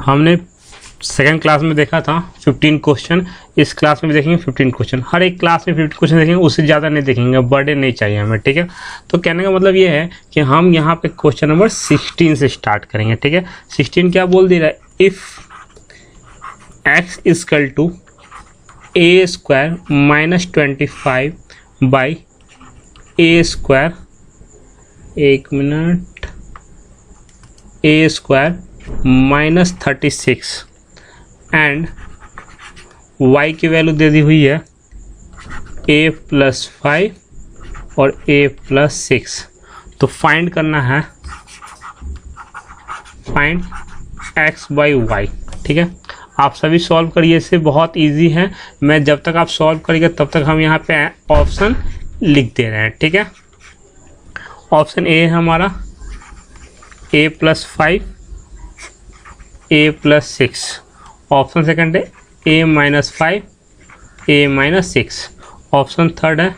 हमने second class में देखा था 15 क्वेश्चन, इस क्लास में भी देखेंगे 15 क्वेश्चन। हर एक क्लास में 15 क्वेश्चन देखेंगे, उससे ज़्यादा नहीं देखेंगे, बर्डन नहीं चाहिए हमें, ठीक है। तो कहने का मतलब ये है कि हम यहाँ पे क्वेश्चन नंबर 16 से स्टार्ट करेंगे, ठीक है। 16 क्या बोल दे रहा है, if x equal to A square minus 25 by A square, एक minute, A square minus 36 and y की वैल्यू दे दी हुई है a प्लस 5 और a प्लस 6। तो फाइंड करना है, फाइंड x बाई y, ठीक है। आप सभी सॉल्व करिए, इसे बहुत इजी है। मैं जब तक आप सॉल्व करिएगा तब तक हम यहाँ पे ऑप्शन लिख दे रहे हैं, ठीक है। ऑप्शन ए है हमारा a plus 5, a plus 6। Option second है a minus 5, a minus 6। Option third है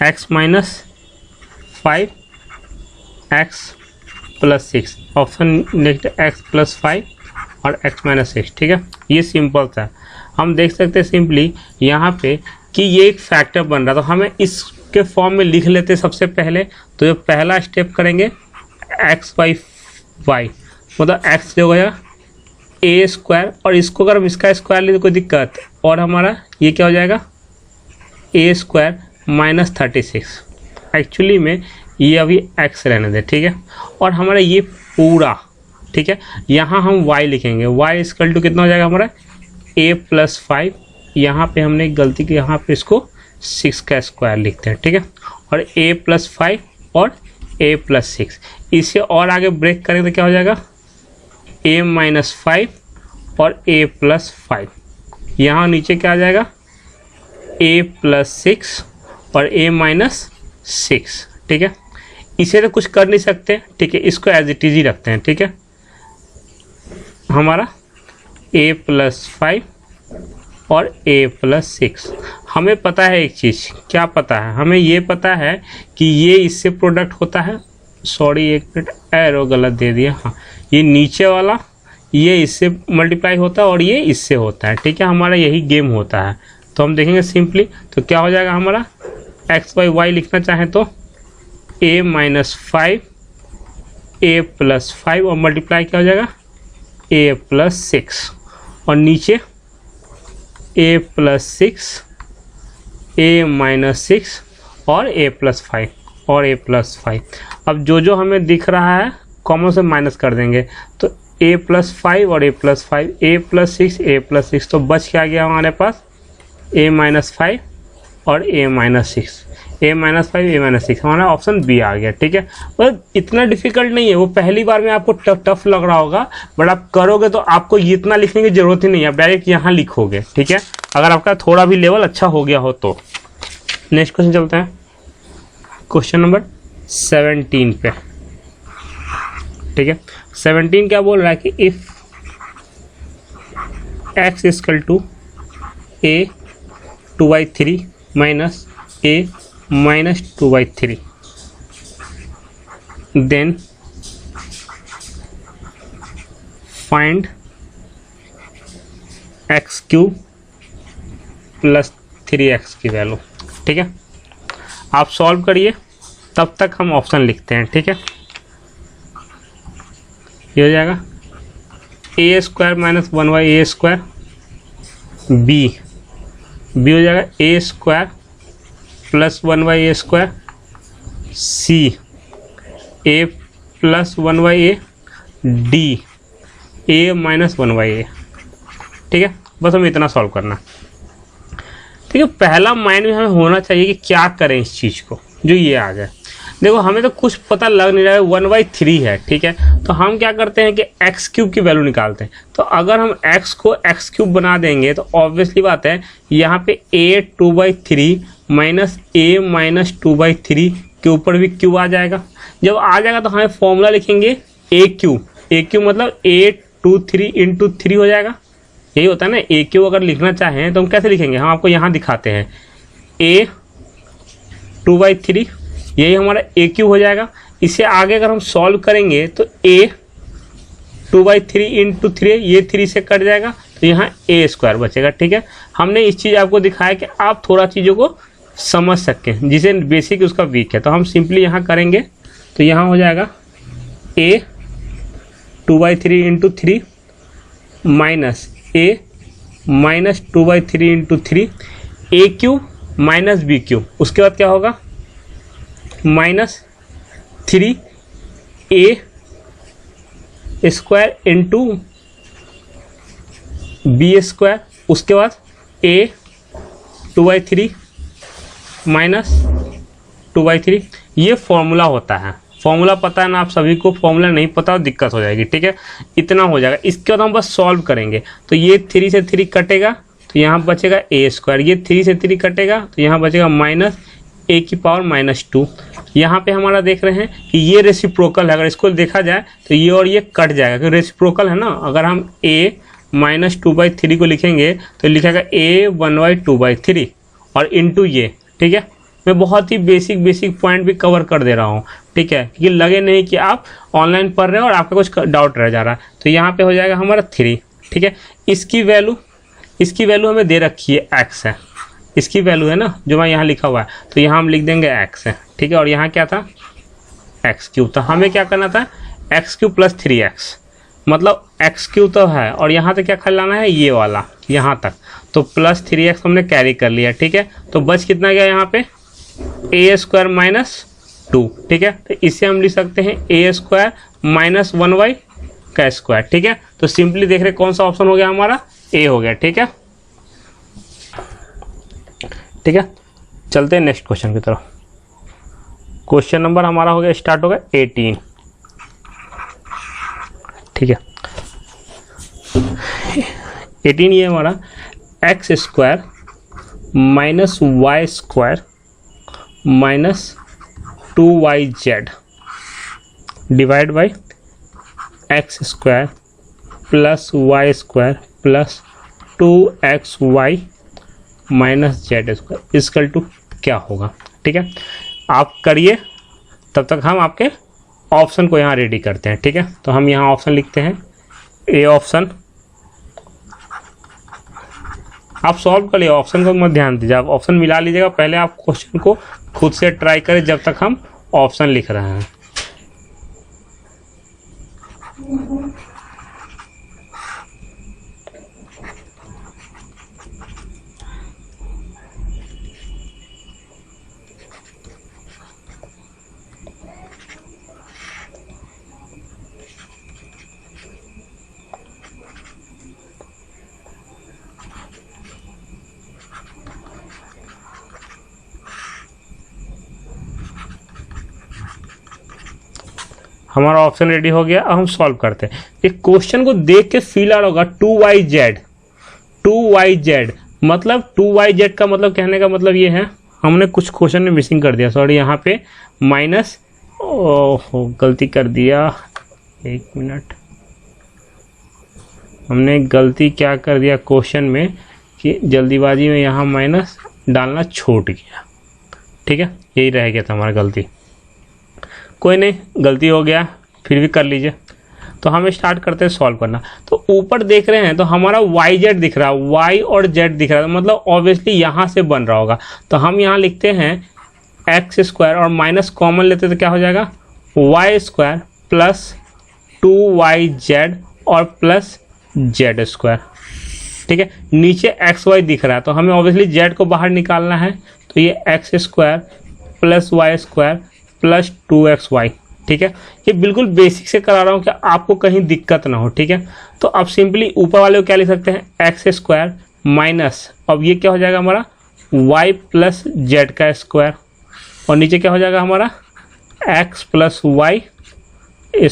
x minus 5, x plus 6। Option next x plus 5 और x माइनस 6, ठीक है। ये सिंपल था, हम देख सकते हैं सिंपली यहाँ पे कि ये एक फैक्टर बन रहा, तो हमें इसके फॉर्म में लिख लेते सबसे पहले। तो जो पहला स्टेप करेंगे x बाई वाई, मतलब x जो हो गया ए स्क्वायर, और इसको अगर हम इसका स्क्वायर ले तो कोई दिक्कत, और हमारा ये क्या हो जाएगा ए स्क्वायर माइनस 36। एक्चुअली में ये अभी x रहने दे, ठीक है। और हमारा ये पूरा, ठीक है, यहाँ हम y लिखेंगे, y इक्वल टू कितना हो जाएगा हमारा a प्लस 5। यहाँ पे हमने गलती की, यहाँ पे इसको 6 का स्क्वायर लिखते हैं, ठीक है। और a प्लस 5 और a प्लस 6, इसे और आगे ब्रेक करेंगे तो क्या हो जाएगा a माइनस 5 और a प्लस 5। यहाँ नीचे क्या आ जाएगा a प्लस 6 और a माइनस 6, ठीक है। इसे तो कुछ कर नहीं सकते, ठीक है, इसको एज इट इज ही रखते हैं, ठीक है। हमारा a प्लस 5 और a प्लस 6। हमें पता है एक चीज़, क्या पता है हमें, ये पता है कि ये इससे प्रोडक्ट होता है, सॉरी एक मिनट, एरो गलत दे दिया, हाँ, ये नीचे वाला ये इससे मल्टीप्लाई होता है और ये इससे होता है, ठीक है। हमारा यही गेम होता है। तो हम देखेंगे सिंपली, तो क्या हो जाएगा हमारा x बाई वाई लिखना चाहें तो a माइनस 5, a प्लस 5 और मल्टीप्लाई क्या हो जाएगा a प्लस 6, और नीचे a प्लस 6, a माइनस 6 और a प्लस 5 और a प्लस 5। अब जो हमें दिख रहा है कॉमन से माइनस कर देंगे, तो a प्लस 5 और a plus 5, a plus 6, a plus 6, तो बच क्या गया हमारे पास a माइनस 5 और a minus 6, a minus 5, a minus 6, हमारा ऑप्शन बी आ गया, ठीक है। बस इतना डिफिकल्ट नहीं है, वो पहली बार में आपको टफ लग रहा होगा, बट आप करोगे तो आपको इतना लिखने की जरूरत ही नहीं है, आप डायरेक्ट यहाँ लिखोगे, ठीक है, अगर आपका थोड़ा भी लेवल अच्छा हो गया हो तो। नेक्स्ट क्वेश्चन चलते हैं, क्वेश्चन नंबर 17 पे, ठीक है। 17 क्या बोल रहा है कि if x equal to a 2/3 minus a minus 2/3, then find x cube plus 3x की वैल्यू, ठीक है। आप सॉल्व करिए, तब तक हम ऑप्शन लिखते हैं, ठीक है। ये हो जाएगा A square minus 1 by A square, B हो जाएगा A square plus 1 by A square, C A plus 1 by A, D A minus 1 by A, ठीक है। बस हमें इतना सॉल्व करना, ठीक है। पहला माइंड में हमें होना चाहिए कि क्या करें इस चीज़ को, जो ये आ जाए। देखो हमें तो कुछ पता लग नहीं रहा है, 1/3 है, ठीक है। तो हम क्या करते हैं कि एक्स क्यूब की वैल्यू निकालते हैं। तो अगर हम x को एक्स क्यूब बना देंगे तो ऑब्वियसली बात है यहाँ पे a 2/3 माइनस a माइनस 2/3 के ऊपर भी क्यूब आ जाएगा। जब आ जाएगा तो हमें फॉर्मूला लिखेंगे a क्यूब मतलब a 23 इंटू 3 हो जाएगा, यही होता है ना। a क्यूब अगर लिखना चाहें तो हम कैसे लिखेंगे, हम आपको यहाँ दिखाते हैं, a 2/3 यही हमारा a क्यूब हो जाएगा। इसे आगे अगर हम सॉल्व करेंगे तो a 2/3 इंटू 3, ये 3 से कट जाएगा तो यहाँ ए स्क्वायर बचेगा। ठीक है, हमने इस चीज़ आपको दिखाया कि आप थोड़ा चीज़ों को समझ सकें, जिसे बेसिक उसका वीक है। तो हम सिंपली यहाँ करेंगे तो यहाँ हो जाएगा ए 2/3 इंटू 3 माइनस ए माइनस 2/3 इंटू 3 ए क्यूब माइनस बी क्यूब, उसके बाद क्या होगा माइनस 3 ए स्क्वायर इंटू बी स्क्वायर, उसके बाद ए 2/3 माइनस 2/3। ये फॉर्मूला होता है, फॉर्मूला पता है ना आप सभी को, फॉर्मूला नहीं पता और दिक्कत हो जाएगी। ठीक है, इतना हो जाएगा। इसके बाद हम बस सॉल्व करेंगे तो ये 3 से 3 कटेगा तो यहाँ बचेगा ए स्क्वायर, ये 3 से 3 कटेगा तो यहाँ बचेगा माइनस ए की पावर -2। यहाँ पे हमारा देख रहे हैं कि ये रेसिप्रोकल है, अगर इसको देखा जाए तो ये और ये कट जाएगा क्योंकि रेसिप्रोकल है ना। अगर हम a -2/3 को लिखेंगे तो लिखेगा a 1/2/3 और इंटू ये। ठीक है, मैं बहुत ही बेसिक पॉइंट भी कवर कर दे रहा हूँ। ठीक है, क्योंकि लगे नहीं कि आप ऑनलाइन पढ़ रहे हो और आपका कुछ डाउट रह जा रहा है। तो यहाँ पे हो जाएगा हमारा 3। ठीक है, इसकी वैल्यू हमें दे रखी है x है, इसकी वैल्यू है ना जो मैं यहाँ लिखा हुआ है, तो यहाँ हम लिख देंगे x है। ठीक है, और यहाँ क्या था x³ था। हमें क्या करना था x³ + 3x, मतलब x³ तो है और यहाँ तक क्या लाना है ये वाला यहाँ तक, तो +3x हमने कैरी कर लिया। ठीक है, तो बच कितना गया यहाँ पे a² - 2। ठीक है, तो इससे हम लिख सकते हैं a² - 1y का स्क्वायर। ठीक है, तो सिंपली देख रहे कौन सा ऑप्शन हो गया हमारा, ए हो गया। ठीक है, ठीक है, चलते हैं नेक्स्ट क्वेश्चन की तरफ। क्वेश्चन नंबर हमारा हो गया, स्टार्ट हो गया 18। ठीक है, 18 ये हमारा x² - y² - 2yz divide by x² + y² + 2xy -z² equal to क्या होगा। ठीक है, आप करिए, तब तक हम आपके ऑप्शन को यहाँ रेडी करते हैं। ठीक है, तो हम यहाँ ऑप्शन लिखते हैं, ए ऑप्शन। आप सॉल्व कर लिए, ऑप्शन को मत ध्यान दीजिए, आप ऑप्शन मिला लीजिएगा। पहले आप क्वेश्चन को खुद से ट्राई करें जब तक हम ऑप्शन लिख रहे हैं। हमारा ऑप्शन रेडी हो गया। अब हम सॉल्व करते हैं। एक क्वेश्चन को देख के फील आ रहा होगा 2yz मतलब 2yz का मतलब कहने का मतलब ये है, हमने कुछ क्वेश्चन में मिसिंग कर दिया, सॉरी यहाँ पे माइनस, ओहो गलती कर दिया, 1 मिनट, हमने गलती क्या कर दिया क्वेश्चन में कि जल्दीबाजी में यहाँ माइनस डालना छूट गया। ठीक है, यही रह गया था हमारा गलती, कोई नहीं, गलती हो गया, फिर भी कर लीजिए। तो हम स्टार्ट करते हैं सॉल्व करना। तो ऊपर देख रहे हैं तो हमारा yz दिख रहा है, y और z दिख रहा है, मतलब ऑब्वियसली यहाँ से बन रहा होगा। तो हम यहाँ लिखते हैं x² और माइनस कॉमन लेते तो क्या हो जाएगा y² + 2yz और प्लस z²। ठीक है, नीचे xy दिख रहा है तो हमें ऑब्वियसली z को बाहर निकालना है, तो ये x² + y² + 2xy। ठीक है, ये बिल्कुल बेसिक से करा रहा हूँ कि आपको कहीं दिक्कत ना हो। ठीक है, तो अब सिंपली ऊपर वाले को क्या लिख सकते हैं x² माइनस, अब ये क्या हो जाएगा हमारा y + z² और नीचे क्या हो जाएगा हमारा x + y² -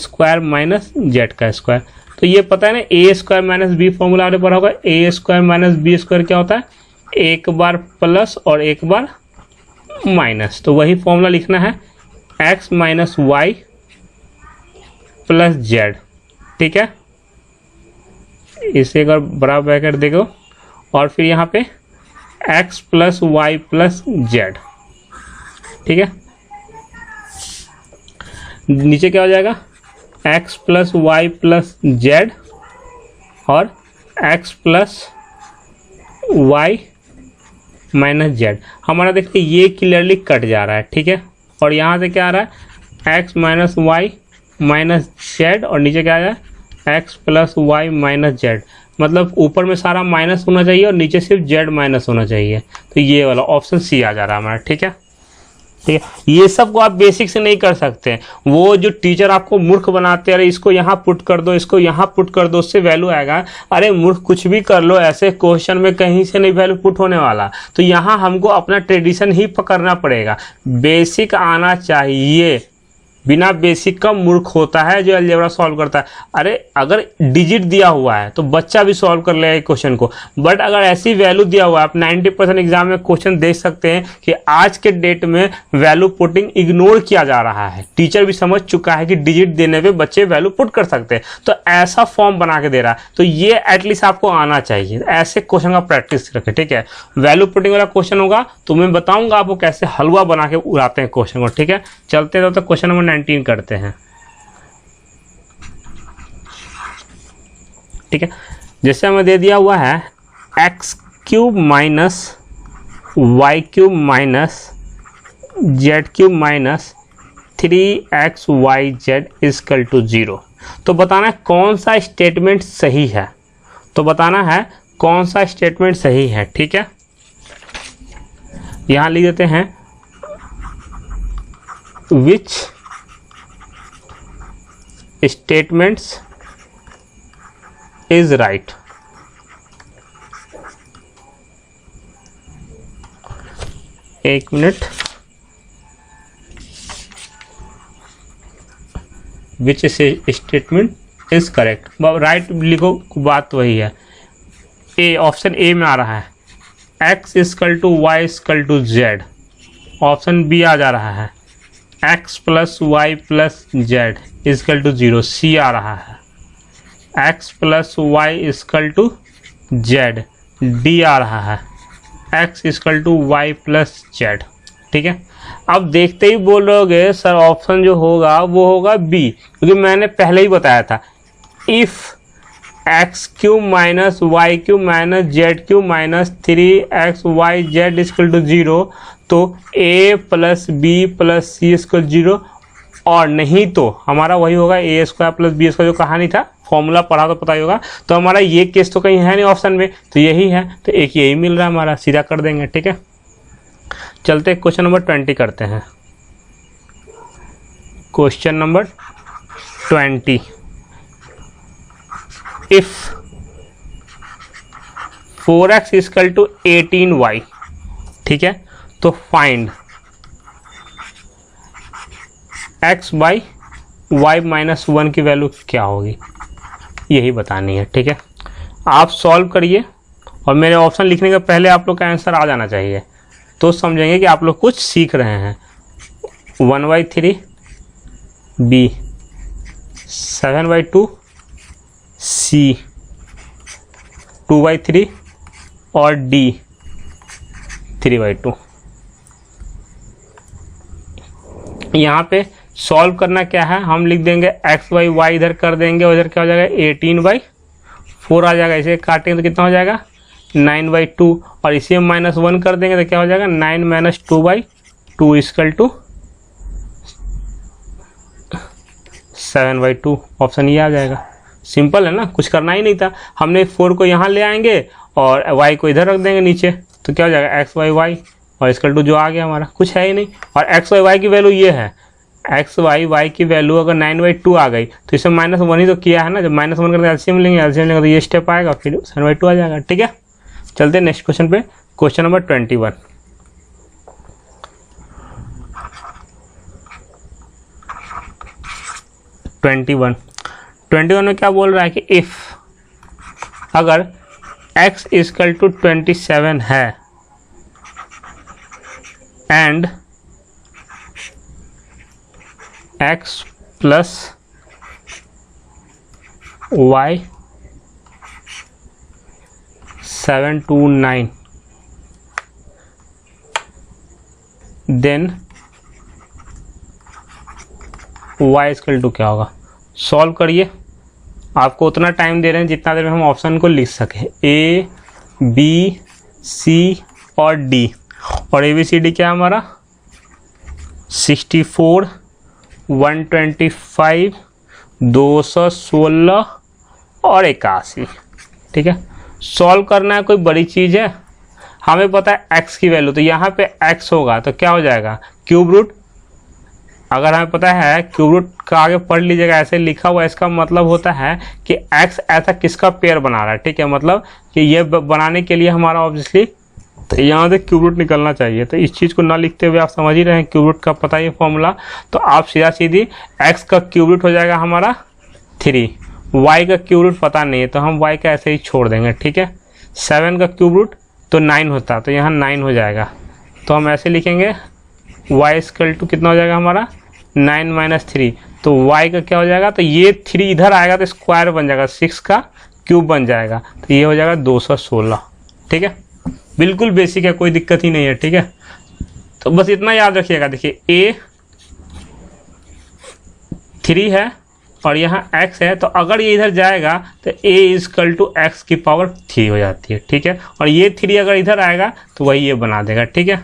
z²। तो ये पता है ना a² - b फॉर्मूला आपने पढ़ा होगा, a² - b² क्या होता है, एक बार प्लस और एक बार माइनस, तो वही फॉर्मूला लिखना है x - y + z। ठीक है, इसे एक बार बराबर ब्रैकेट देखो और फिर यहाँ पे x + y + z। ठीक है, नीचे क्या हो जाएगा x plus Y plus Z और x plus Y minus Z. हमारा देखिए ये क्लियरली कट जा रहा है, ठीक है। और यहाँ से क्या आ रहा है x minus Y minus Z और नीचे क्या आ रहा है x plus Y minus Z. मतलब ऊपर में सारा माइनस होना चाहिए और नीचे सिर्फ जेड माइनस होना चाहिए। तो ये वाला ऑप्शन सी आ जा रहा है हमारा, ठीक है। ठीक है, ये सब को आप बेसिक से नहीं कर सकते। वो जो टीचर आपको मूर्ख बनाते हैं, अरे इसको यहाँ पुट कर दो, इसको यहाँ पुट कर दो, उससे वैल्यू आएगा। अरे मूर्ख कुछ भी कर लो, ऐसे क्वेश्चन में कहीं से नहीं वैल्यू पुट होने वाला। तो यहाँ हमको अपना ट्रेडिशन ही पकड़ना पड़ेगा। बेसिक आना चाहिए, बिना बेसिक का मूर्ख होता है जो अलजेब्रा सॉल्व करता है। अरे अगर डिजिट दिया हुआ है तो बच्चा भी सॉल्व कर लेगा क्वेश्चन को, बट अगर ऐसी वैल्यू दिया हुआ है, आप 90% एग्जाम में क्वेश्चन देख सकते हैं कि आज के डेट में वैल्यू पुटिंग इग्नोर किया जा रहा है। टीचर भी समझ चुका है कि डिजिट देने पे बच्चे वैल्यू पुट कर सकते हैं, तो ऐसा फॉर्म बना के दे रहा है। तो ये एटलीस्ट आपको आना चाहिए, ऐसे क्वेश्चन का प्रैक्टिस रखें, ठीक है। वैल्यू पुटिंग वाला क्वेश्चन होगा तो मैं बताऊंगा आपको कैसे हलवा बना के उड़ाते हैं क्वेश्चन को, ठीक है। चलते रहो, तो क्वेश्चन नंबर 19 करते हैं, ठीक है। जैसे हमें दे दिया हुआ है X cube minus Y cube minus Z cube minus 3xyz equal to 0। तो बताना है कौन सा स्टेटमेंट सही है, तो बताना है कौन सा स्टेटमेंट सही है, ठीक है। यहां लिख देते हैं विच statements is right। एक minute, which statement is correct, right लिखो, बात वही है। ए, ऑप्शन ए में आ रहा है x equal to Y equal to Z. Option B आ जा रहा है x plus Y plus Z equal to 0, C आ रहा है x plus Y equal to Z, D आ रहा है x equal to Y plus Z, ठीक है। अब देखते ही बोल रहे सर ऑप्शन जो होगा वो होगा बी, क्योंकि मैंने पहले ही बताया था if X cube minus Y cube minus Z cube minus 3xyz equal to 0, तो a plus B plus C equal 0, और नहीं तो हमारा वही होगा A square plus B square, जो कहानी था, फॉर्मूला पढ़ा तो पता ही होगा। तो हमारा ये केस तो कहीं है नहीं ऑप्शन में, तो यही है, तो एक यही मिल रहा है हमारा, सीधा कर देंगे, ठीक है। चलते क्वेश्चन नंबर 20 करते हैं। Question number 20, if 4x equal to 18y, ठीक है, तो find x by Y minus 1 की वैल्यू क्या होगी, यही बतानी है, ठीक है। आप सॉल्व करिए और मेरे ऑप्शन लिखने के पहले आप लोग का आंसर आ जाना चाहिए, तो समझेंगे कि आप लोग कुछ सीख रहे हैं। 1/3 बी, 7/2 सी, 2/3 और डी 3/2। यहाँ पे सॉल्व करना क्या है, हम लिख देंगे एक्स बाई वाई इधर कर देंगे, और इधर क्या हो जाएगा 18/4 आ जाएगा। इसे काटेंगे तो कितना हो जाएगा 9/2, और इसी में -1 कर देंगे तो क्या हो जाएगा 9 - 2/2 इक्वल टू 7/2। ऑप्शन ये आ जाएगा। सिंपल है ना, कुछ करना ही नहीं था। हमने 4 को यहाँ ले आएंगे और y को इधर रख देंगे नीचे, तो क्या हो जाएगा एक्स बाई वाई और इक्वल टू जो आ गया हमारा, कुछ है ही नहीं। और एक्स बाई वाई की वैल्यू ये है, एक्स बाई वाई की वैल्यू अगर 9/2 आ गई तो इसमें -1 ही तो किया है ना, जब -1 करके एलसीएम लेंगे तो ये स्टेप आएगा, फिर 7/2 आ जाएगा, ठीक है। चलते हैं नेक्स्ट क्वेश्चन पे, क्वेश्चन नंबर 21। ट्वेंटी वन में क्या बोल रहा है कि इफ अगर x इक्वल टू 27 है एंड x प्लस y 7 to 9 then y equal to क्या होगा, सॉल्व करिए। आपको उतना टाइम दे रहे हैं जितना देर में हम ऑप्शन को लिख सकें, ए बी सी और डी। और ए बी सी डी क्या है हमारा 64, 125, 216 और 81। ठीक है, सॉल्व करना है, कोई बड़ी चीज़ है। हमें पता है x की वैल्यू, तो यहाँ पे x होगा तो क्या हो जाएगा क्यूब रूट। अगर हमें पता है क्यूब रूट का आगे पढ़ लीजिएगा, ऐसे लिखा हुआ, इसका मतलब होता है कि x ऐसा किसका पेयर बना रहा है। ठीक है, मतलब कि ये बनाने के लिए हमारा ऑब्वियसली तो यहाँ से क्यूब रूट निकलना चाहिए। तो इस चीज़ को ना लिखते हुए आप समझ ही रहे हैं, क्यूब रूट का पता है फॉर्मूला। तो आप सीधा सीधी x का क्यूब रूट हो जाएगा हमारा 3, y का क्यूब रूट पता नहीं है तो हम y का ऐसे ही छोड़ देंगे। ठीक है, 7 का क्यूब रूट तो 9 होता, तो यहाँ 9 हो जाएगा। तो हम ऐसे लिखेंगे y इक्वल टू कितना हो जाएगा हमारा 9 माइनस 3, तो y का क्या हो जाएगा, तो ये 3 इधर आएगा तो स्क्वायर बन जाएगा, 6 का क्यूब बन जाएगा, तो ये हो जाएगा 216। ठीक है, बिल्कुल बेसिक है, कोई दिक्कत ही नहीं है। ठीक है, तो बस इतना याद रखिएगा। देखिए a 3 है और यहाँ x है, तो अगर ये इधर जाएगा तो a इक्वल टू x की पावर 3 हो जाती है। ठीक है, और ये 3 अगर इधर आएगा तो वही ये बना देगा। ठीक है,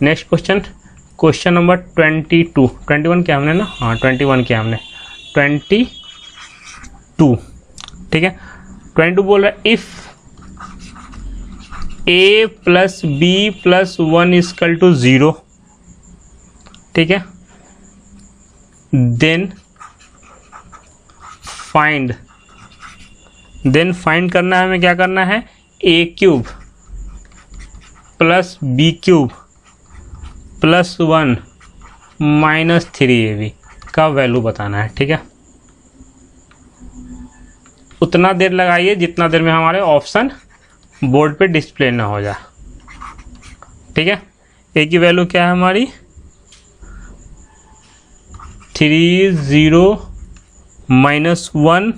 नेक्स्ट क्वेश्चन, क्वेश्चन नंबर 22, 21 किया हमने ना, हाँ 21 किया हमने, 22। ठीक है, 22 बोल रहा है if a plus B plus 1 equal to 0। ठीक है, देन फाइंड करना है हमें, क्या करना है, a cube plus B cube plus 1 minus 3ab का वैल्यू बताना है। ठीक है, उतना देर लगाइए जितना देर में हमारे ऑप्शन बोर्ड पे डिस्प्ले ना हो जाए। ठीक है, a की वैल्यू क्या है हमारी 30 माइनस 1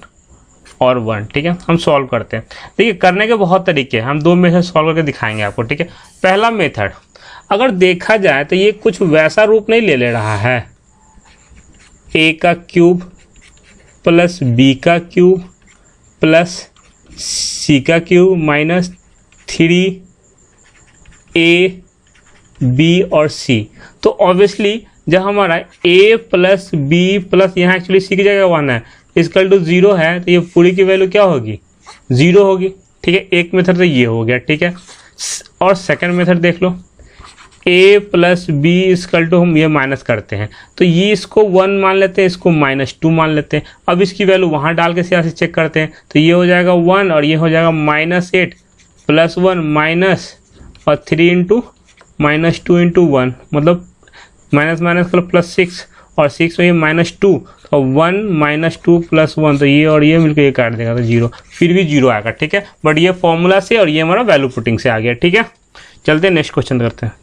और 1। ठीक है, हम सॉल्व करते हैं। देखिए करने के बहुत तरीके हैं, हम 2 मेथड सॉल्व करके दिखाएंगे आपको। ठीक है, पहला मेथड अगर देखा जाए तो ये कुछ वैसा रूप नहीं ले रहा है, a का क्यूब प्लस b का क्यूब प्लस c का क्यूब माइनस 3a b और c। तो ऑब्वियसली जब हमारा a प्लस b प्लस यहाँ एक्चुअली c की जगह 1 है इक्वल टू 0 है, तो ये पूरी की वैल्यू क्या होगी 0 होगी। ठीक है, एक मेथड तो ये हो गया। ठीक है, और सेकंड मेथड देख लो, a plus B equal to, हम ये माइनस करते हैं तो ये इसको 1 मान लेते हैं, इसको -2 मान लेते हैं। अब इसकी वैल्यू वहाँ डाल के से चेक करते हैं, तो ये हो जाएगा 1 और ये हो जाएगा -8 प्लस 1 माइनस और 3 इंटू -2 इंटू 1, मतलब माइनस माइनस प्लस 6 और 6 में ये -2 और 1 -2 प्लस 1, तो ये और ये मिलकर ये काट देगा तो 0, फिर भी 0 आएगा। ठीक है, बट ये फॉर्मूला से और ये हमारा वैल्यू पुटिंग से आ गया। ठीक है, चलते हैं नेक्स्ट क्वेश्चन करते हैं।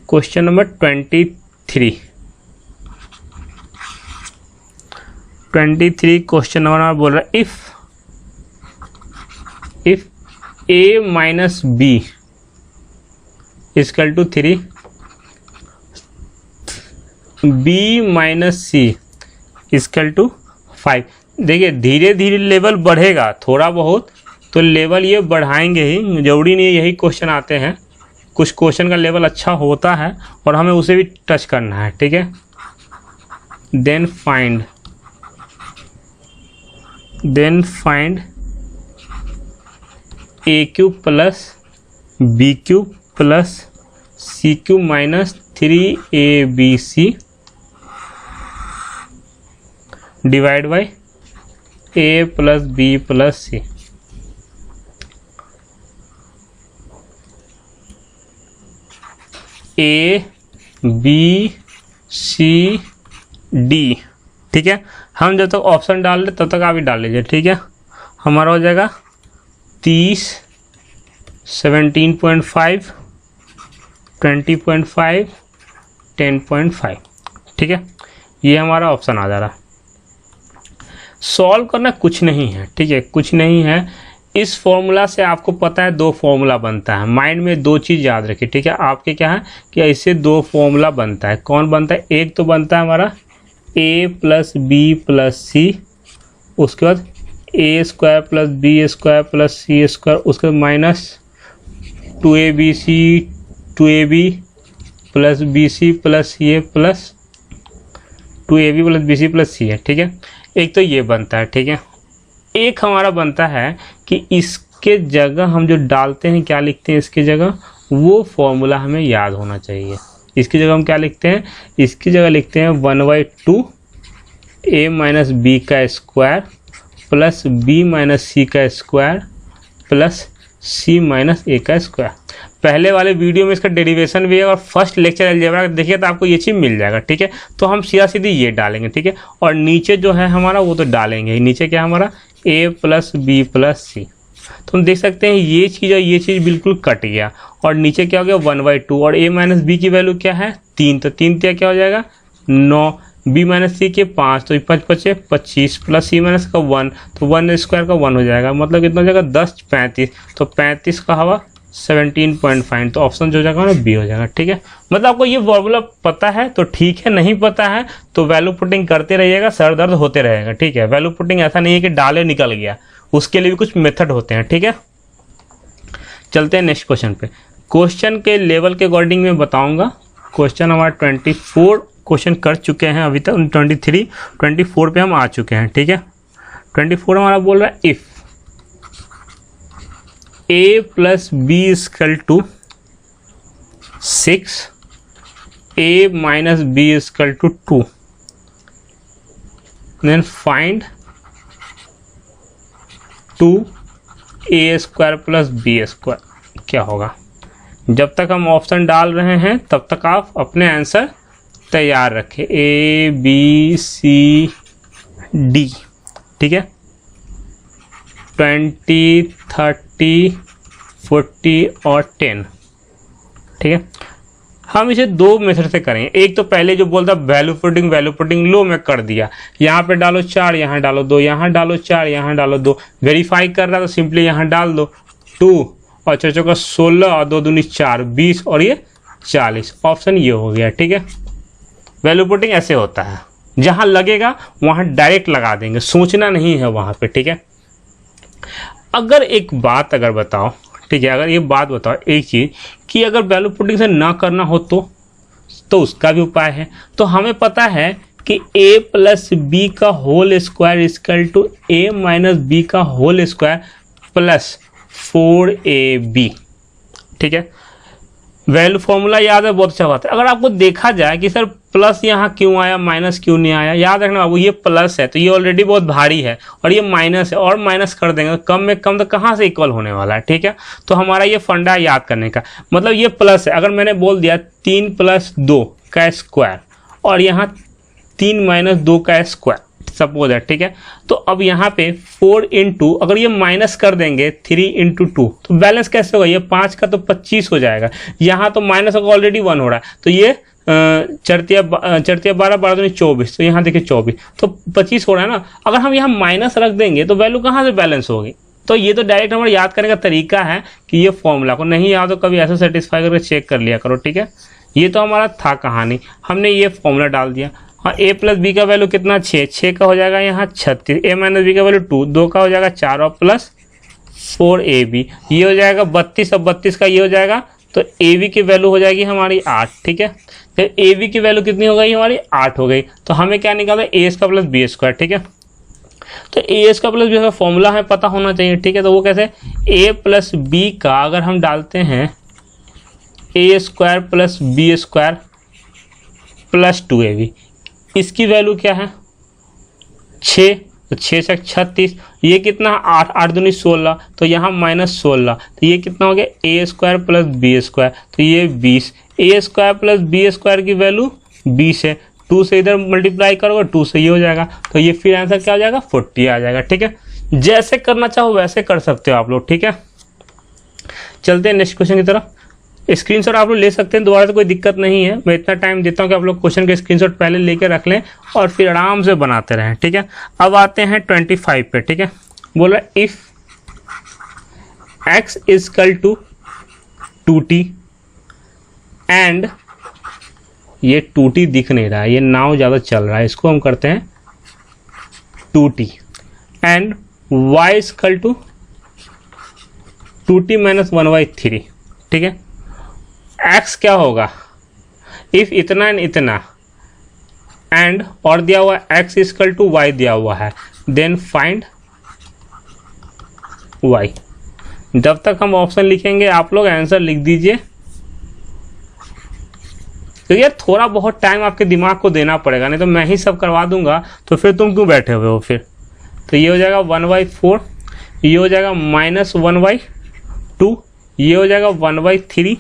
क्वेश्चन नंबर 23 क्वेश्चन नंबर बोल रहा है if a minus B equal to 3, b minus C equal to 5। देखिए धीरे धीरे लेवल बढ़ेगा थोड़ा बहुत, तो लेवल ये बढ़ाएंगे ही, जरूरी नहीं यही क्वेश्चन आते हैं, कुछ क्वेश्चन का लेवल अच्छा होता है और हमें उसे भी टच करना है। ठीक है, then find a cube plus b cube plus c cube minus 3abc divide by a plus b plus c। A B C D। ठीक है, हम जब तक ऑप्शन डाल रहे तब तक आप ही डाल लीजिए। ठीक है, हमारा हो जाएगा 30, 17.5, 20.5, 10.5। ठीक है, ये हमारा ऑप्शन आ जा रहा है। सॉल्व करना कुछ नहीं है। ठीक है, कुछ नहीं है। इस फॉर्मूला से आपको पता है 2 फॉर्मूला बनता है, माइंड में 2 चीज़ याद रखिए। ठीक है, आपके क्या है कि इससे 2 फॉर्मूला बनता है। कौन बनता है, एक तो बनता है हमारा A plus B plus C, उसके बाद A square plus B square plus C square, उसके बाद minus 2ab plus B C plus C A plus 2ab plus B C plus C है। ठीक है, एक तो ये बनता है। ठीक है, एक हमारा बनता है कि इसके जगह हम जो डालते हैं क्या लिखते हैं इसकी जगह, वो फॉर्मूला हमें याद होना चाहिए। इसकी जगह हम क्या लिखते हैं, इसकी जगह लिखते हैं 1/2 a माइनस बी का स्क्वायर प्लस b माइनस सी का square plus c minus a का स्क्वायर। पहले वाले वीडियो में इसका डेरिवेशन भी है और फर्स्ट लेक्चर अलजेब्रा देखिए तो आपको ये चीज़ मिल जाएगा। ठीक है, तो हम सीधा सीधी ये डालेंगे। ठीक है, और नीचे जो है हमारा वो तो डालेंगे, नीचे क्या हमारा a प्लस बी प्लस सी। तो हम देख सकते हैं ये चीज़ और ये चीज़ बिल्कुल कट गया और नीचे क्या हो गया 1/2 और a माइनस बी की वैल्यू क्या है 3, तो 3 क्या हो जाएगा 9, b माइनस सी के 5, तो 5 × 5 = 25 प्लस c माइनस का 1, तो 1 स्क्वायर का 1 हो जाएगा, मतलब कितना हो जाएगा 10 35, तो 35 का हवा 17.5, तो ऑप्शन जो हो जाएगा ना बी हो जाएगा। ठीक है, मतलब आपको ये फॉर्मूला पता है तो ठीक है, नहीं पता है तो वैल्यू पुटिंग करते रहिएगा, सर दर्द होते रहेगा। ठीक है, वैल्यू पुटिंग ऐसा नहीं है कि डाले निकल गया, उसके लिए भी कुछ मेथड होते हैं। ठीक है, चलते हैं नेक्स्ट क्वेश्चन पे। क्वेश्चन के लेवल के अकॉर्डिंग मैं बताऊंगा। क्वेश्चन हमारा 24 क्वेश्चन कर चुके हैं अभी तक, 23 24 पे हम आ चुके हैं। ठीक है, 24 हमारा बोल रहा है if a plus B equal to 6, a minus B equal to 2, then find 2a square plus B square. क्या होगा, जब तक हम ऑप्शन डाल रहे हैं तब तक आप अपने आंसर तैयार रखें, a b c d। ठीक है, 20 30 40 और 10। ठीक है, हम इसे दो मेथड से करेंगे। एक तो पहले जो बोलता वैल्यू पुटिंग लो में कर दिया, यहाँ पे डालो 4, यहाँ डालो 2, यहाँ डालो 4, यहाँ डालो 2, वेरीफाई कर रहा तो सिंपली यहाँ डाल दो 2 और 4 × 16 और 2 दूनी 4 20 और ये 40, ऑप्शन ये हो गया। ठीक है, वैल्यू पुटिंग ऐसे होता है, जहाँ लगेगा वहाँ डायरेक्ट लगा देंगे, सोचना नहीं है वहाँ पे। ठीक है, अगर एक बात अगर बताओ, ठीक है, अगर ये बात बताओ एक चीज़ कि अगर वैल्यू पुटिंग से ना करना हो तो उसका भी उपाय है। तो हमें पता है कि a प्लस बी का whole square equal to a minus B का होल स्क्वायर प्लस 4ab। ठीक है, वैल्यू फॉर्मूला याद है, बहुत अच्छा बात है। अगर आपको देखा जाए कि सर प्लस यहाँ क्यों आया माइनस क्यों नहीं आया, याद रखना बाबू ये प्लस है तो ये ऑलरेडी बहुत भारी है और ये माइनस है और माइनस कर देंगे तो कम में कम तो कहाँ से इक्वल होने वाला है। ठीक है, तो हमारा ये फंडा याद करने का मतलब ये प्लस है। अगर मैंने बोल दिया 3 + 2 का स्क्वायर और यहाँ 3 - 2 का स्क्वायर सपोज है। ठीक है, तो अब यहाँ पे 4 × अगर ये माइनस कर देंगे 3 × 2 तो बैलेंस कैसे होगा, ये 5 का तो 25 हो जाएगा, यहाँ तो माइनस होगा ऑलरेडी 1 हो रहा है, तो ये चरतिया 12 12 दूनी 24, तो यहाँ देखिए 24 तो 25 हो रहा है ना। अगर हम यहाँ माइनस रख देंगे तो वैल्यू कहाँ से बैलेंस होगी, तो ये तो डायरेक्ट हमारा याद करने का तरीका है कि ये फॉर्मूला को नहीं याद हो कभी ऐसे सेटिस्फाई करके चेक कर लिया करो। ठीक है, ये तो हमारा था कहानी, हमने ये फॉर्मूला डाल दिया। हाँ, a प्लस बी का वैल्यू कितना 6 का हो जाएगा यहाँ 36, a माइनस बी का वैल्यू 2 का हो जाएगा 4 और प्लस 4ab ये हो जाएगा 32 और 32 का ये हो जाएगा, तो ab की वैल्यू हो जाएगी हमारी 8। ठीक है, तो ab की वैल्यू कितनी हो गई हमारी 8 हो गई, तो हमें क्या निकालना है a square plus B square. ठीक है, तो a square plus B square formula हमें पता होना चाहिए। ठीक है, तो वो कैसे a प्लस बी का अगर हम डालते हैं a square plus B square plus 2ab, इसकी वैल्यू क्या है 6, तो 6 से 36, ये कितना 8 8 दूनी 16, तो यहाँ -16, तो ये कितना हो गया a square plus B square, तो ये 20, a square plus B square की वैल्यू 20 है, 2 से इधर मल्टीप्लाई करोगे 2 से ये हो जाएगा, तो ये फिर आंसर क्या हो जाएगा 40 आ जाएगा। ठीक है, जैसे करना चाहो वैसे कर सकते हो आप लोग। ठीक है, चलते हैं नेक्स्ट क्वेश्चन की तरफ। स्क्रीनशॉट आप लोग ले सकते हैं, दोबारा से कोई दिक्कत नहीं है, मैं इतना टाइम देता हूँ कि आप लोग क्वेश्चन के स्क्रीनशॉट पहले लेके रख लें और फिर आराम से बनाते रहें। ठीक है, अब आते हैं 25 पे। ठीक है, बोल रहा है if x equal to 2t and ये 2t दिख नहीं रहा है, ये नाव ज़्यादा चल रहा है, इसको हम करते हैं 2t and y equal to 2t माइनस 1/3। ठीक है, x क्या होगा, इफ इतना एंड इतना एंड और दिया हुआ x इक्वल टू y दिया हुआ है, देन फाइंड y। जब तक हम ऑप्शन लिखेंगे आप लोग आंसर लिख दीजिए, तो यार थोड़ा बहुत टाइम आपके दिमाग को देना पड़ेगा, नहीं तो मैं ही सब करवा दूंगा तो फिर तुम क्यों बैठे हुए हो फिर। तो ये हो जाएगा 1/4, ये हो जाएगा -1/2, ये हो जाएगा 1/3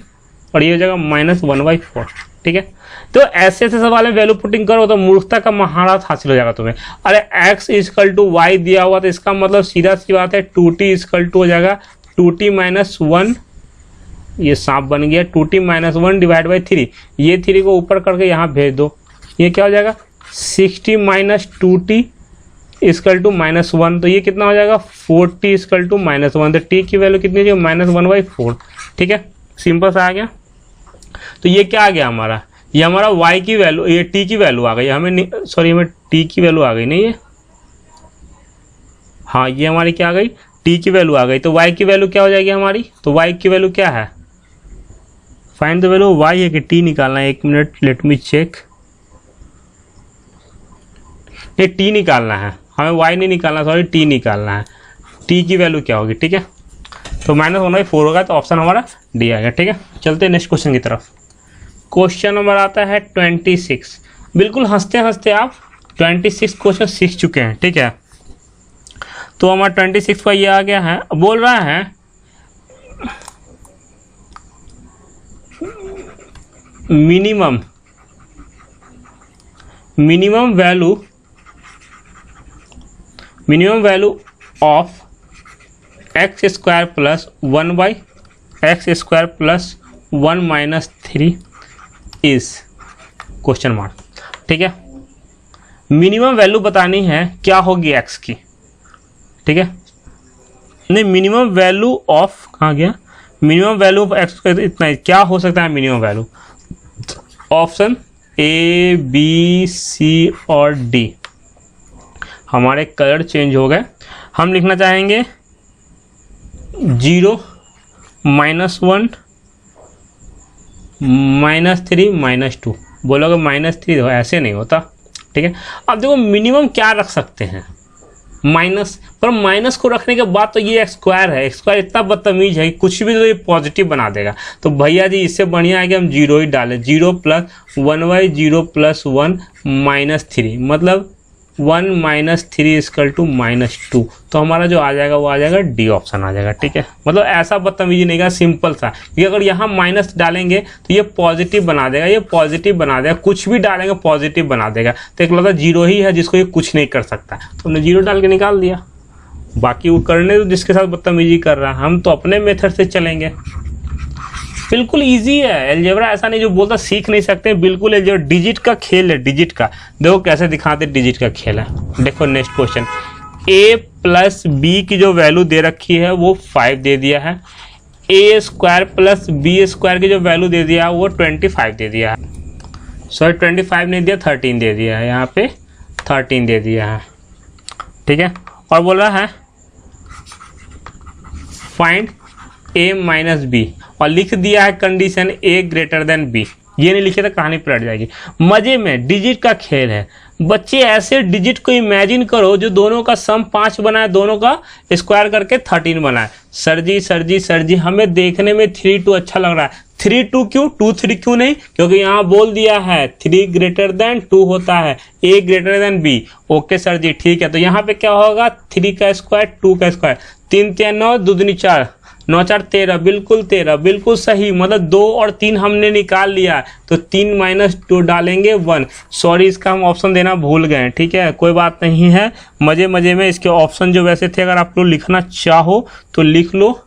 और ये हो जाएगा -1/4। ठीक है, तो ऐसे ऐसे सवाल में वैल्यू पुटिंग करो तो मूर्खता का महारत हासिल हो जाएगा तुम्हें। अरे x इक्वल टू y दिया हुआ तो इसका मतलब सीधा सी बात है 2t इक्वल टू हो जाएगा 2t माइनस 1, ये सांप बन गया 2t माइनस 1 डिवाइड बाई 3, ये 3 को ऊपर करके यहाँ भेज दो, ये क्या हो जाएगा 60 माइनस 2t इक्वल टू -1, तो ये कितना हो जाएगा 4t इक्वल टू -1, तो t की वैल्यू कितनी है -1/4। ठीक है, सिंपल सा आ गया। तो ये क्या आ गया हमारा, ये हमारा y की वैल्यू, ये t की वैल्यू आ गई, हमें सॉरी हमें t की वैल्यू आ गई नहीं है, हाँ ये हमारी क्या आ गई t की वैल्यू आ गई। तो y की वैल्यू क्या हो जाएगी हमारी, तो y की वैल्यू क्या है, फाइंड द वैल्यू y है कि t निकालना है, 1 मिनट लेट मी चेक, ये t निकालना है हमें, y नहीं निकालना, सॉरी t निकालना है, t की वैल्यू क्या होगी। ठीक है, तो -1/4 होगा, तो ऑप्शन हमारा डी आएगा। ठीक है, चलते हैं नेक्स्ट क्वेश्चन की तरफ। क्वेश्चन नंबर आता है 26। बिल्कुल हंसते हंसते आप 26 क्वेश्चन सीख चुके हैं। ठीक है, तो हमारा 26 का ये आ गया है, बोल रहा है minimum value of x square plus 1/x² plus 1 minus 3 is question mark. ठीक है, मिनिमम वैल्यू बतानी है क्या होगी x की। ठीक है, नहीं मिनिमम वैल्यू ऑफ कहाँ गया, मिनिमम वैल्यू ऑफ x इतना क्या हो सकता है minimum value, option A B C और D। हमारे कलर चेंज हो गए, हम लिखना चाहेंगे 0 -1 -3 -2, बोलोगे -3 तो ऐसे नहीं होता। ठीक है, अब देखो मिनिमम क्या रख सकते हैं, माइनस, पर माइनस को रखने के बाद तो ये x² है, x² इतना बदतमीज है कि कुछ भी तो ये पॉजिटिव बना देगा। तो भैया जी इससे बढ़िया है कि हम 0 ही डालें, 0 + 1/0 + 1 -3, मतलब 1 - 3 = -2, तो हमारा जो आ जाएगा वो आ जाएगा डी ऑप्शन आ जाएगा। ठीक है, मतलब ऐसा बदतमीजी नहीं का, सिंपल सा, क्योंकि अगर यहाँ माइनस डालेंगे तो ये पॉजिटिव बना देगा, ये पॉजिटिव बना देगा, कुछ भी डालेंगे पॉजिटिव बना देगा। तो एक लगता 0 ही है जिसको ये कुछ नहीं कर सकता, तो हमने 0 डाल के निकाल दिया। बाकी वो करने तो जिसके साथ बदतमीजी कर रहा है, हम तो अपने मेथड से चलेंगे। बिल्कुल इजी है अलजेब्रा, ऐसा नहीं जो बोलता सीख नहीं सकते, बिल्कुल अलजेब्रा डिजिट का खेल है, डिजिट का। देखो कैसे दिखाते डिजिट का खेल है। देखो नेक्स्ट क्वेश्चन, a + b की जो वैल्यू दे रखी है वो 5 दे दिया है, a² + b² की जो वैल्यू दे दिया है वो 25 दे दिया है, सॉरी 25 नहीं दिया 13 दे दिया है, यहाँ पे 13 दे दिया है। ठीक है, और बोल रहा है फाइंड a - b, और लिख दिया है कंडीशन a > b। ये नहीं लिखे तो कहानी पलट जाएगी। मजे में डिजिट का खेल है बच्चे, ऐसे डिजिट को इमेजिन करो जो दोनों का सम 5 बनाए, दोनों का स्क्वायर करके 13 बनाए। सर जी हमें देखने में 3 2 अच्छा लग रहा है, 3 2 क्यों, 2 3 क्यों नहीं, क्योंकि यहाँ बोल दिया है 3 > 2 होता है, a > b। ओके सर जी ठीक है, तो यहाँ पे क्या होगा 3 का स्क्वायर 2 का स्क्वायर, 3 3 9 2 दूनी 4, 9 4 13, बिल्कुल 13, बिल्कुल सही, मतलब 2 और 3 हमने निकाल लिया, तो 3 - 2 डालेंगे 1। सॉरी इसका हम ऑप्शन देना भूल गए। ठीक है, कोई बात नहीं है, मजे में इसके ऑप्शन जो वैसे थे, अगर आप लोग लिखना चाहो तो लिख लो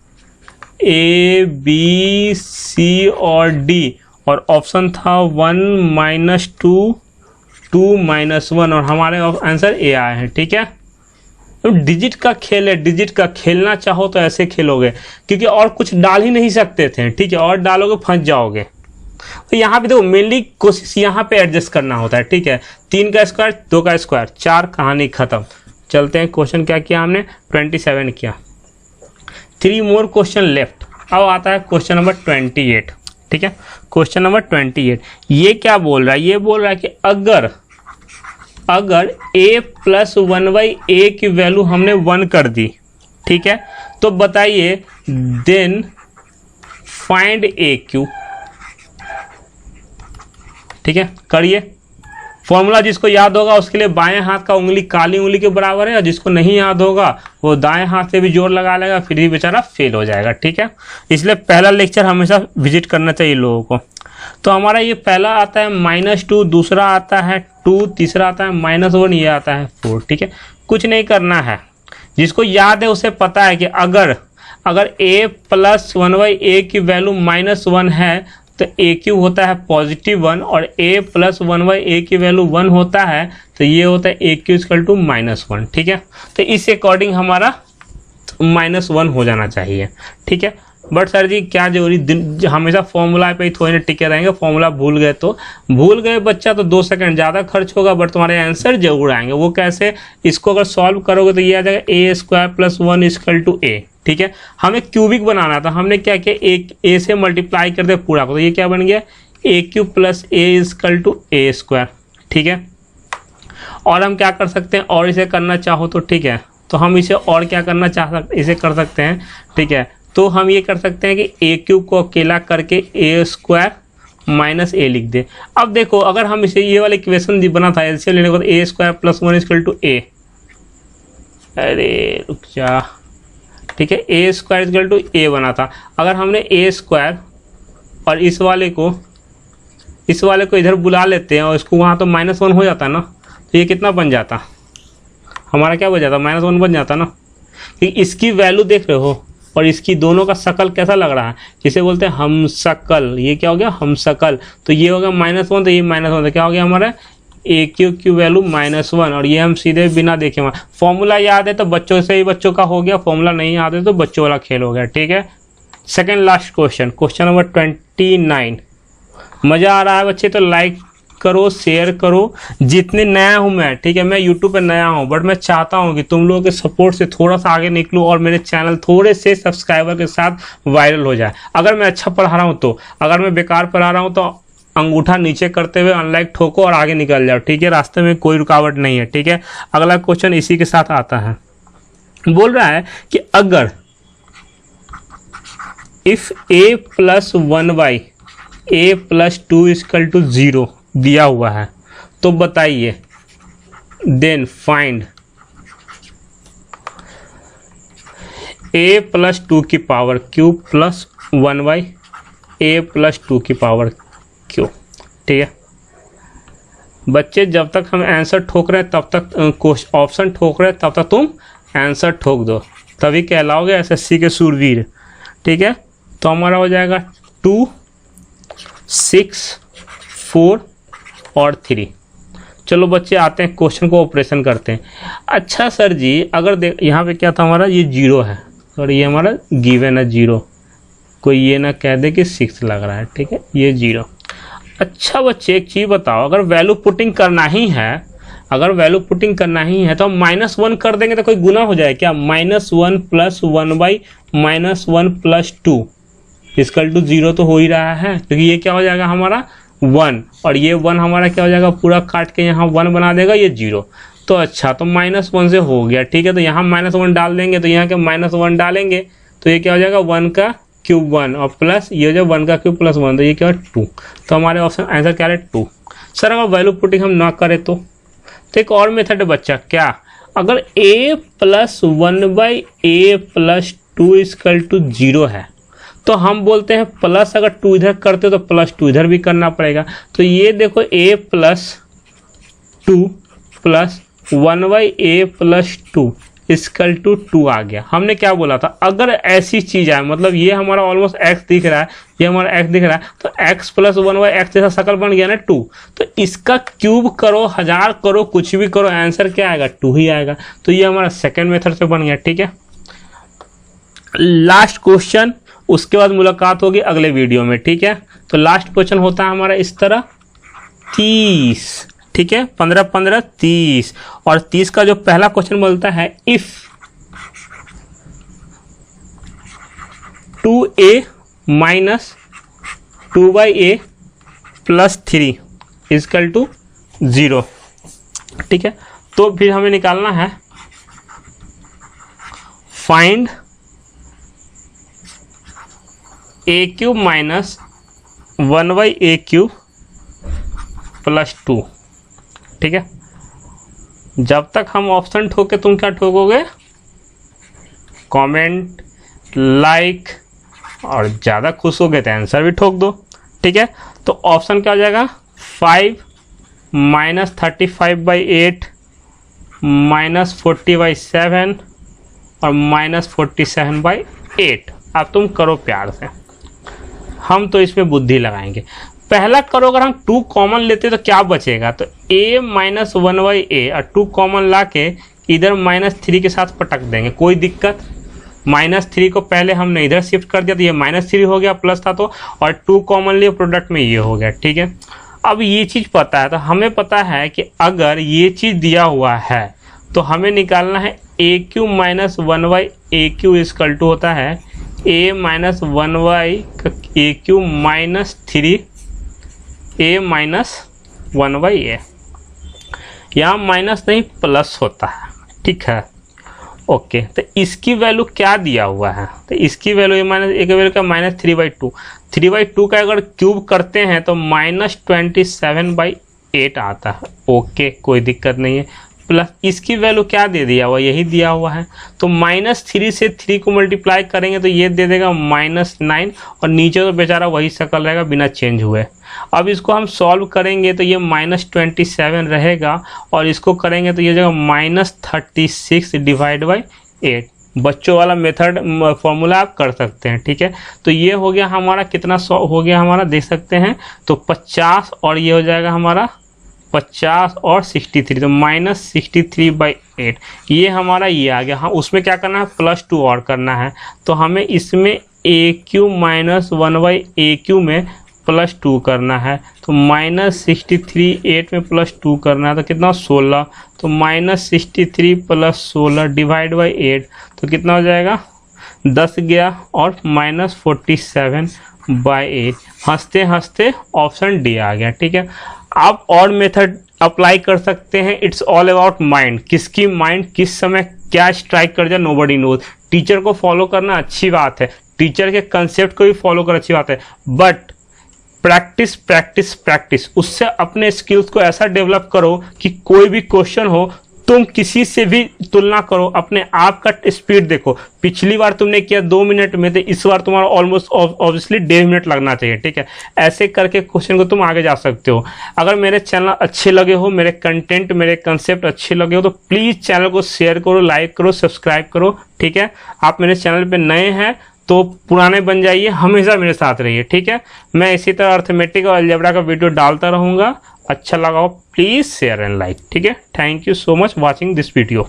A B C और D, और ऑप्शन था 1 - 2 2 - 1, और हमारे आंसर A आए हैं। ठीक है, तो डिजिट का खेल है, डिजिट का खेलना चाहो तो ऐसे खेलोगे, क्योंकि और कुछ डाल ही नहीं सकते थे। ठीक है, और डालोगे फंस जाओगे। तो यहाँ पे देखो मेनली कोशिश यहाँ पे एडजस्ट करना होता है, ठीक है। 3 का स्क्वायर 2 का स्क्वायर 4, कहानी खत्म। चलते हैं क्वेश्चन क्या किया हमने, 27 किया। 3 मोर क्वेश्चन लेफ्ट। अब आता है क्वेश्चन नंबर 28, ठीक है। क्वेश्चन नंबर 28 ये क्या बोल रहा है, ये बोल रहा है कि अगर a प्लस 1/a की वैल्यू हमने 1 कर दी, ठीक है, तो बताइए देन फाइंड AQ, ठीक है। करिए फॉर्मूला, जिसको याद होगा उसके लिए बाएं हाथ का उंगली काली उंगली के बराबर है, और जिसको नहीं याद होगा वो दाएं हाथ से भी जोर लगा लेगा, फिर ही बेचारा फेल हो जाएगा, ठीक है। इसलिए पहला लेक्चर हमेशा विजिट करना चाहिए लोगों को। तो हमारा ये पहला आता है -2, दूसरा आता है 2, तीसरा आता है -1, ये आता है 4, ठीक है। कुछ नहीं करना है, जिसको याद है उसे पता है कि अगर a प्लस 1/a की वैल्यू -1 है तो AQ होता है +1, और a प्लस 1/a की वैल्यू 1 होता है तो ये होता है AQ = -1, ठीक है। तो इस अकॉर्डिंग हमारा -1 हो जाना चाहिए, ठीक है। बट सर जी क्या जरूरी हमेशा फॉर्मूला पे ही थोड़ी ना टिके रहेंगे, फॉर्मूला भूल गए बच्चा तो 2 सेकंड ज़्यादा खर्च होगा, बट तुम्हारे आंसर जरूर आएंगे। वो कैसे, इसको अगर सॉल्व करोगे तो ये आ जाएगा a² + 1 = a, ठीक है। हमें क्यूबिक बनाना था, हमने क्या किया, एक a से मल्टीप्लाई कर दे पूरा को, तो ये क्या बन गया AQ + a = a², ठीक है। और हम क्या कर सकते हैं, और इसे करना चाहो तो, ठीक है, तो हम इसे और क्या करना इसे कर सकते हैं, ठीक है। तो हम ये कर सकते हैं कि AQ को अकेला करके a² - a लिख दे। अब देखो अगर हम इसे ये वाला इक्वेशन बना था एलसीएम लेने को, तो a² + 1 = a, अरे रुक जा, ठीक है, a² = a बना था। अगर हमने a² और इस वाले को इधर बुला लेते हैं और इसको वहाँ तो -1 हो जाता ना, तो ये कितना बन जाता हमारा, क्या बन जाता, -1 बन जाता ना। कि इसकी वैल्यू देख रहे हो और इसकी दोनों का शकल कैसा लग रहा है, जिसे बोलते हैं हम शकल। ये क्या हो गया, हम शकल। तो ये हो गया -1, तो ये -1, तो क्या हो गया हमारा AQ की वैल्यू -1, और ये हम सीधे बिना देखे फॉर्मूला याद है तो बच्चों से ही बच्चों का हो गया, फॉर्मूला नहीं याद है तो बच्चों वाला खेल हो गया, ठीक है। Second last question number 29। मज़ा आ रहा है बच्चे तो लाइक करो, शेयर करो। जितने नया हूँ मैं, ठीक है, मैं यूट्यूब पे नया हूँ, बट मैं चाहता हूँ कि तुम लोगों के सपोर्ट से थोड़ा सा आगे निकलूँ और मेरे चैनल थोड़े से सब्सक्राइबर के साथ वायरल हो जाए। अगर मैं अच्छा पढ़ा रहा हूँ तो, अगर मैं बेकार पढ़ा रहा हूँ तो अंगूठा नीचे करते हुए अनलाइक ठोको और आगे निकल जाओ, ठीक है। रास्ते में कोई रुकावट नहीं है, ठीक है। अगला क्वेश्चन इसी के साथ आता है, बोल रहा है कि अगर इफ a + 1/a + 2 = 0 दिया हुआ है, तो बताइए देन फाइंड a + 2 की पावर q + 1/a + 2 की पावर q, ठीक है। बच्चे जब तक हम आंसर ठोक रहे हैं तब तक ऑप्शन ठोक रहे हैं तब तक तुम आंसर ठोक दो, तभी कहलाओगे SSC के सूरवीर, ठीक है। तो हमारा हो जाएगा 2, 6, 4 और 3। चलो बच्चे आते हैं क्वेश्चन को ऑपरेशन करते हैं। अच्छा सर जी अगर देख यहाँ पे क्या था हमारा, ये 0 है और ये हमारा गिवन है 0, कोई ये ना कह दे कि 6 लग रहा है, ठीक है, ये 0। अच्छा बच्चे एक चीज़ बताओ, अगर वैल्यू पुटिंग करना ही है तो हम -1 कर देंगे तो कोई गुना हो जाए क्या, -1 + 1/-1 + 2 = 0 तो हो ही रहा है, क्योंकि ये क्या हो जाएगा हमारा 1, और ये 1 हमारा क्या हो जाएगा, पूरा काट के यहाँ 1 बना देगा, ये 0। तो अच्छा तो -1 से हो गया, ठीक है। तो यहाँ -1 डाल देंगे, तो यहाँ के -1 डालेंगे तो ये क्या हो जाएगा 1 का क्यूब 1 और प्लस ये हो जाए 1 का क्यूब + 1, तो ये क्या है 2। तो हमारे ऑप्शन आंसर क्या है 2। सर अगर वैल्यू पुटिंग हम ना करें तो एक और मेथड है बच्चा, क्या, अगर a + 1/a + 2 = 0 है तो हम बोलते हैं प्लस, अगर 2 इधर करते तो +2 इधर भी करना पड़ेगा। तो ये देखो a + 2 + 1/a + 2 = 2 आ गया। हमने क्या बोला था, अगर ऐसी चीज है, मतलब ये हमारा ऑलमोस्ट x दिख रहा है, ये हमारा x दिख रहा है, तो x + 1/x जैसा शकल बन गया ना 2। तो इसका क्यूब करो, 1000 करो, कुछ भी करो, आंसर क्या आएगा 2 ही आएगा। तो ये हमारा सेकेंड मेथड से बन गया, ठीक है। लास्ट क्वेश्चन उसके बाद मुलाकात होगी अगले वीडियो में, ठीक है। तो लास्ट क्वेश्चन होता है हमारा इस तरह 30, ठीक है, 15 15 30। और 30 का जो पहला क्वेश्चन बोलता है इफ 2a माइनस 2/a प्लस 3 इजकल टू 0, ठीक है। तो फिर हमें निकालना है find a³ minus 1/a³ plus 2, ठीक है। जब तक हम ऑप्शन ठोके तुम क्या ठोकोगे, कमेंट, लाइक, और ज़्यादा खुश हो गए तो आंसर भी ठोक दो, ठीक है। तो ऑप्शन क्या हो जाएगा 5 माइनस 35/8 माइनस 40/7 और माइनस 47/8। अब तुम करो प्यार से, हम तो इसमें बुद्धि लगाएंगे। पहला करो, अगर हम 2 कॉमन लेते तो क्या बचेगा, तो a माइनस 1/a और 2 कॉमन ला के इधर -3 के साथ पटक देंगे, कोई दिक्कत। -3 को पहले हमने इधर शिफ्ट कर दिया तो ये -3 हो गया, प्लस था तो, और 2 कॉमन लिए प्रोडक्ट में ये हो गया, ठीक है। अब ये चीज़ पता है, तो हमें पता है कि अगर ये चीज़ दिया हुआ है तो हमें निकालना है a³ minus 1/a³ is equal to होता है a minus 1/a³ minus 3a minus 1/a। यहाँ माइनस नहीं प्लस होता है, ठीक है, ओके। तो इसकी वैल्यू क्या दिया हुआ है, तो इसकी वैल्यू a की वैल्यू का -3/2, 3/2 का अगर क्यूब करते हैं तो -27/8 आता है, ओके, कोई दिक्कत नहीं है। प्लस इसकी वैल्यू क्या दे दिया हुआ, यही दिया हुआ है, तो -3 से 3 को मल्टीप्लाई करेंगे तो ये दे देगा -9, और नीचे तो बेचारा वही शक्ल रहेगा बिना चेंज हुए। अब इसको हम सॉल्व करेंगे तो ये -27 रहेगा, और इसको करेंगे तो ये जगह -36 डिवाइड बाई 8। बच्चों वाला मेथड फॉर्मूला आप कर सकते हैं, ठीक है। तो ये हो गया हमारा कितना हो गया हमारा, देख सकते हैं, तो 50, और ये हो जाएगा हमारा 50 और 63, तो -63/8 ये हमारा ये आ गया। हाँ, उसमें क्या करना है, +2 और करना है, तो हमें इसमें a³ माइनस 1/a³ में +2 करना है, तो -63/8 में +2 करना है, तो कितना 16, तो -63 + 16 डिवाइड बाई 8, तो कितना हो जाएगा 10 गया, और -47/8। हंसते हंसते ऑप्शन डी आ गया, ठीक है। आप और मेथड अप्लाई कर सकते हैं, इट्स ऑल अबाउट माइंड, किसकी माइंड किस समय क्या स्ट्राइक कर जाए नोबडी नोज। टीचर को फॉलो करना अच्छी बात है, टीचर के कंसेप्ट को भी फॉलो करना अच्छी बात है, बट प्रैक्टिस प्रैक्टिस प्रैक्टिस, उससे अपने स्किल्स को ऐसा डेवलप करो कि कोई भी क्वेश्चन हो तुम किसी से भी तुलना करो, अपने आप का स्पीड देखो। पिछली बार तुमने किया 2 मिनट में, तो इस बार तुम्हारा ऑलमोस्ट ऑब्वियसली 1.5 मिनट लगना चाहिए, ठीक है। ऐसे करके क्वेश्चन को तुम आगे जा सकते हो। अगर मेरे चैनल अच्छे लगे हो, मेरे कंटेंट, मेरे कंसेप्ट अच्छे लगे हो, तो प्लीज़ चैनल को शेयर करो, लाइक करो, सब्सक्राइब करो, ठीक है। आप मेरे चैनल पर नए हैं तो पुराने बन जाइए, हमेशा मेरे साथ रहिए, ठीक है। मैं इसी तरह अर्थमेटिक और अलजेब्रा का वीडियो डालता रहूँगा। अच्छा लगा हो प्लीज़ शेयर एंड लाइक, ठीक है। Thank you so much watching this video.